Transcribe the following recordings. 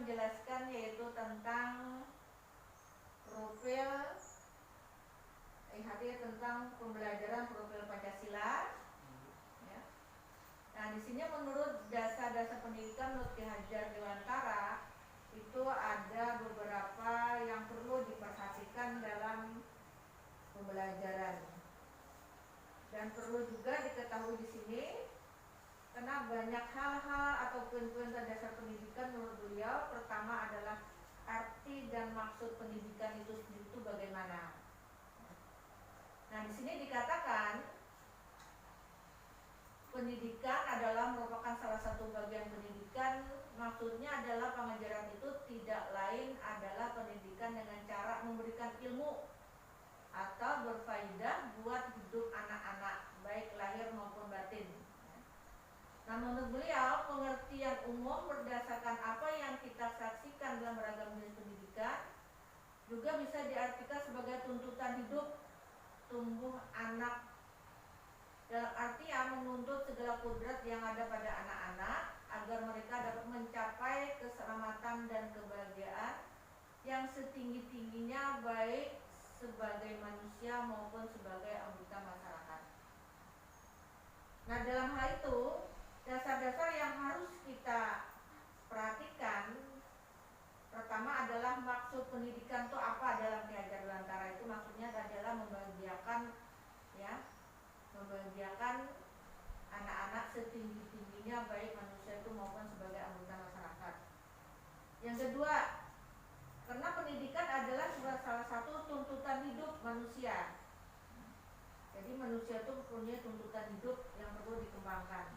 menjelaskan yaitu tentang profil tentang pembelajaran profil Pancasila. Ya. Nah, di sini menurut dasar-dasar pendidikan menurut Ki Hajar Dewantara itu ada beberapa yang perlu diperhatikan dalam pembelajaran. Dan perlu juga diketahui di sini karena banyak hal-hal atau poin-poin dasar pendidikan menurut beliau. Pertama adalah arti dan maksud pendidikan itu sendiri itu bagaimana. Nah, di sini dikatakan pendidikan adalah merupakan salah satu bagian pendidikan. Maksudnya adalah pengajaran itu tidak lain adalah pendidikan dengan cara memberikan ilmu atau berfaedah buat hidup anak-anak baik lahir maupun batin. Nah, menurut beliau pengertian umum berdasarkan apa yang kita saksikan dalam beragam jenis pendidikan juga bisa diartikan sebagai tuntutan hidup tumbuh anak, dalam artian menuntut segala kudrat yang ada pada anak-anak agar mereka dapat mencapai keselamatan dan kebahagiaan yang setinggi-tingginya baik sebagai manusia maupun sebagai anggota masyarakat. Nah, dalam hal itu dasar-dasar yang harus kita perhatikan pertama adalah maksud pendidikan itu apa dalam Ki Hajar Dewantara itu maksudnya adalah membahagiakan anak-anak setinggi-tingginya baik manusia itu maupun sebagai anggota masyarakat. Yang kedua, karena pendidikan adalah salah satu tuntutan hidup manusia. Jadi manusia itu punya tuntutan hidup yang perlu dikembangkan.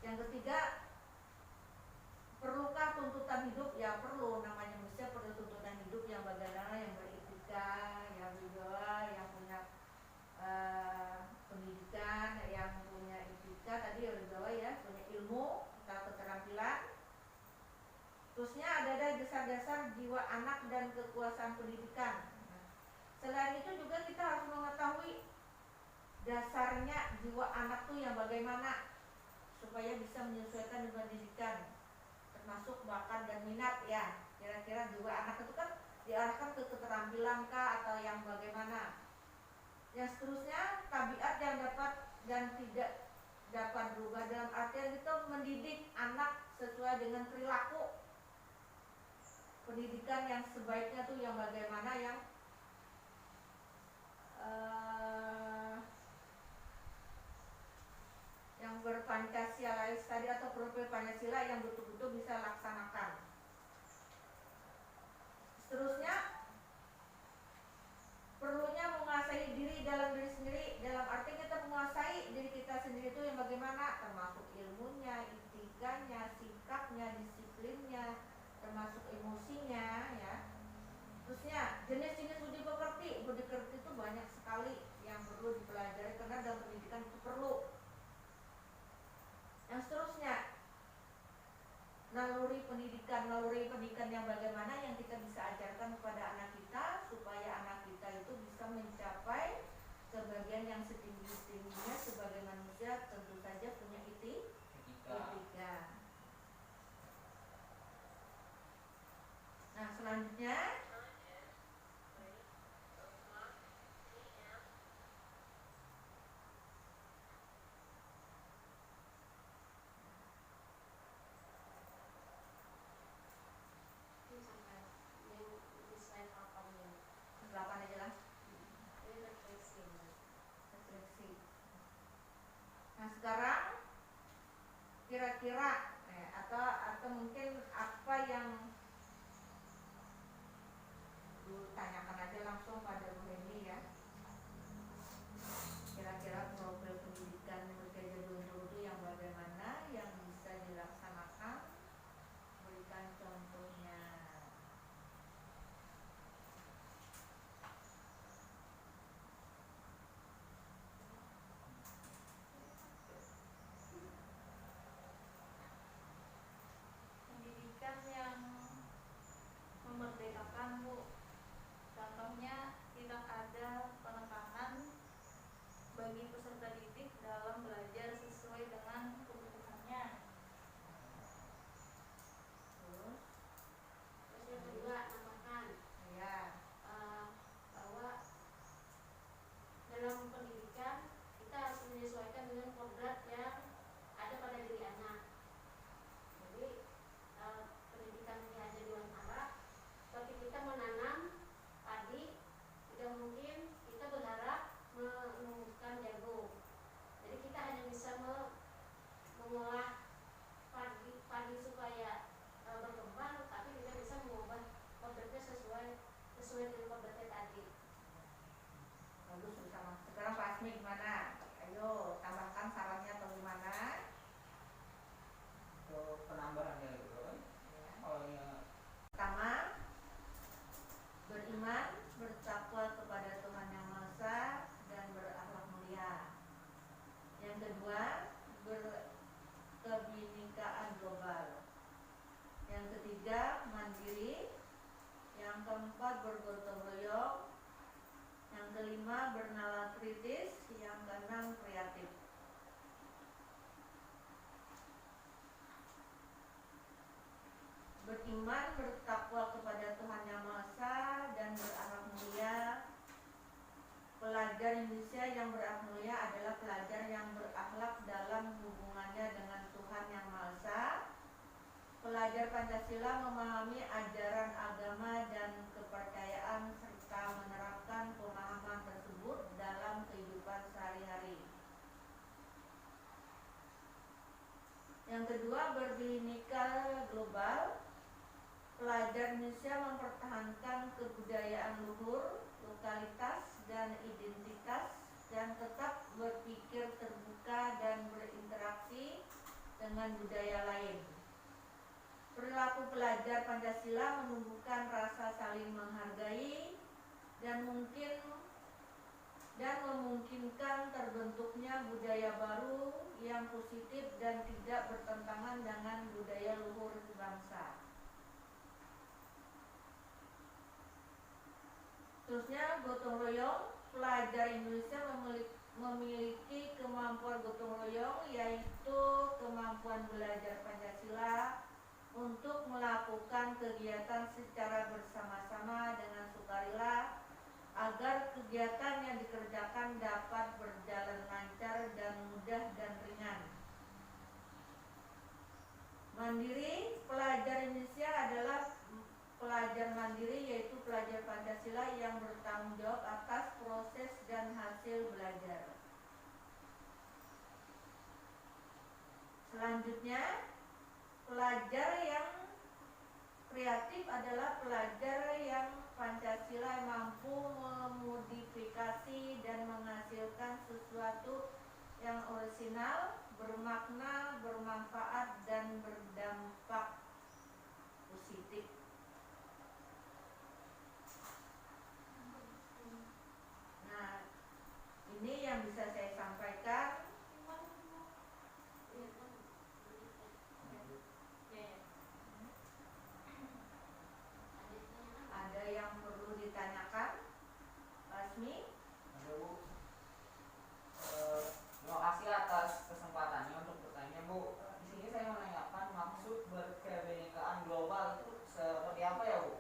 Yang ketiga, perlukah tuntutan hidup? Ya perlu, namanya manusia perlu tuntutan hidup yang bagaimana, yang beretika, yang berwibawa, yang punya pendidikan, yang punya etika tadi berwibawa ya, punya ilmu atau keterampilan. Terusnya ada dasar-dasar jiwa anak dan kekuasaan pendidikan. Selain itu juga kita harus mengetahui dasarnya jiwa anak tuh yang bagaimana supaya bisa menyesuaikan dengan pendidikan, termasuk bakat dan minat ya. Kira-kira jiwa anak itu kan diarahkan ke keterampilan kah atau yang bagaimana. Yang seterusnya tabiat yang dapat dan tidak dapat berubah, dalam artian itu mendidik anak sesuai dengan perilaku. Pendidikan yang sebaiknya tuh yang bagaimana, yang berpancasilais tadi atau profil Pancasila yang betul-betul bisa laksanakan. Seterusnya perlunya menguasai diri dalam diri sendiri, dalam arti kita menguasai diri kita sendiri itu yang bagaimana, termasuk ilmunya, etikanya, sikapnya, disiplinnya, termasuk emosinya ya. Terusnya jenis-jenis budi pekerti itu banyak sekali yang perlu dipelajari karena dalam pendidikan itu perlu. Yang seterusnya naluri pendidikan yang bagaimana yang kita bisa ajarkan kepada anak kita supaya anak kita itu bisa mencapai kebahagiaan yang setinggi-tingginya sebagai manusia, tentu saja punya etika. Nah, selanjutnya delapan aja lah. Refleksi. Nah, sekarang kira-kira atau mungkin apa yang tanyakan aja langsung pada Bu Heni ya. Kira-kira profil pendidikan bekerja dulu itu yang bagaimana yang bisa dilaksanakan, berikan contohnya. beriman, bertakwa kepada Tuhan Yang Maha Esa, dan berakhlak mulia. Yang kedua, berkebinekaan global. Yang ketiga, mandiri. Yang keempat, bergotong royong. Yang kelima, bernalar kritis. Yang keenam, kreatif. Beriman, bertakwa kepada Tuhan Yang Maha Esa, dan berakhlak mulia. Pelajar Indonesia yang berakhlak mulia adalah pelajar yang berakhlak dalam hubungannya dengan Tuhan Yang Maha Esa. Pelajar Pancasila memahami ajaran agama dan kepercayaan serta menerapkan pemahaman tersebut dalam kehidupan sehari-hari. Yang kedua, berbhinneka global. Pelajar Indonesia mempertahankan kebudayaan luhur, lokalitas, dan identitas, dan tetap berpikir terbuka dan berinteraksi dengan budaya lain. Perilaku pelajar Pancasila menumbuhkan rasa saling menghargai dan memungkinkan terbentuknya budaya baru yang positif dan tidak bertentangan dengan budaya luhur bangsa. Terusnya, gotong royong. Pelajar Indonesia memiliki kemampuan gotong royong, yaitu kemampuan belajar Pancasila untuk melakukan kegiatan secara bersama-sama dengan sukarela agar kegiatan yang dikerjakan dapat berjalan lancar dan mudah dan ringan. Mandiri. Pelajar Indonesia adalah pelajar mandiri, yaitu pelajar Pancasila yang bertanggung jawab atas proses dan hasil belajar. Selanjutnya, pelajar yang kreatif adalah pelajar yang Pancasila mampu memodifikasi dan menghasilkan sesuatu yang orisinal, bermakna, bermanfaat, dan berdampak positif. Nah, ini yang bisa saya sampaikan. Ada yang perlu ditanyakan, Asmi? Ada, Bu. Terima kasih atas kesempatannya untuk bertanya, Bu. Di sini saya menanyakan maksud berkebinekaan global itu seperti apa ya, Bu?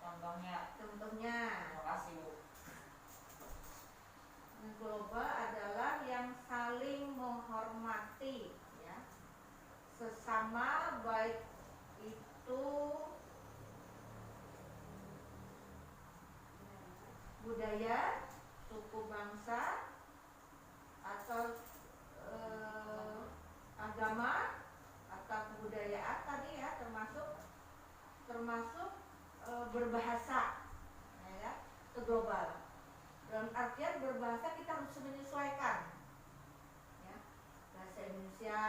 Contohnya. Terima kasih, Bu. Global adalah yang saling menghormati, ya, sesama, baik itu budaya, suku bangsa, atau agama atau kebudayaan tadi, ya, termasuk berbahasa, ya, ke global. Dalam artian berbahasa kita harus menyesuaikan, ya, bahasa Indonesia,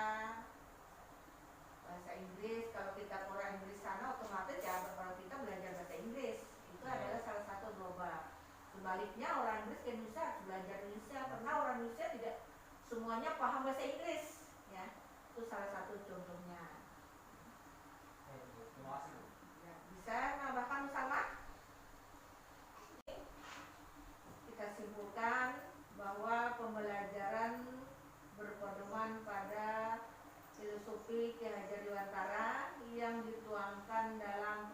bahasa Inggris. Kalau kita orang Inggris sana, otomatis ya kalau kita belajar bahasa Inggris itu adalah salah satu global. Sebaliknya orang Inggris ke Indonesia harus belajar Indonesia, karena orang Indonesia tidak semuanya paham bahasa Inggris, ya. Itu salah satu contohnya. Terima kasih, Bu. Ya, bisa menambahkan sama? Kita simpulkan bahwa pembelajaran berpedoman pada filosofi Ki Hajar Dewantara yang dituangkan dalam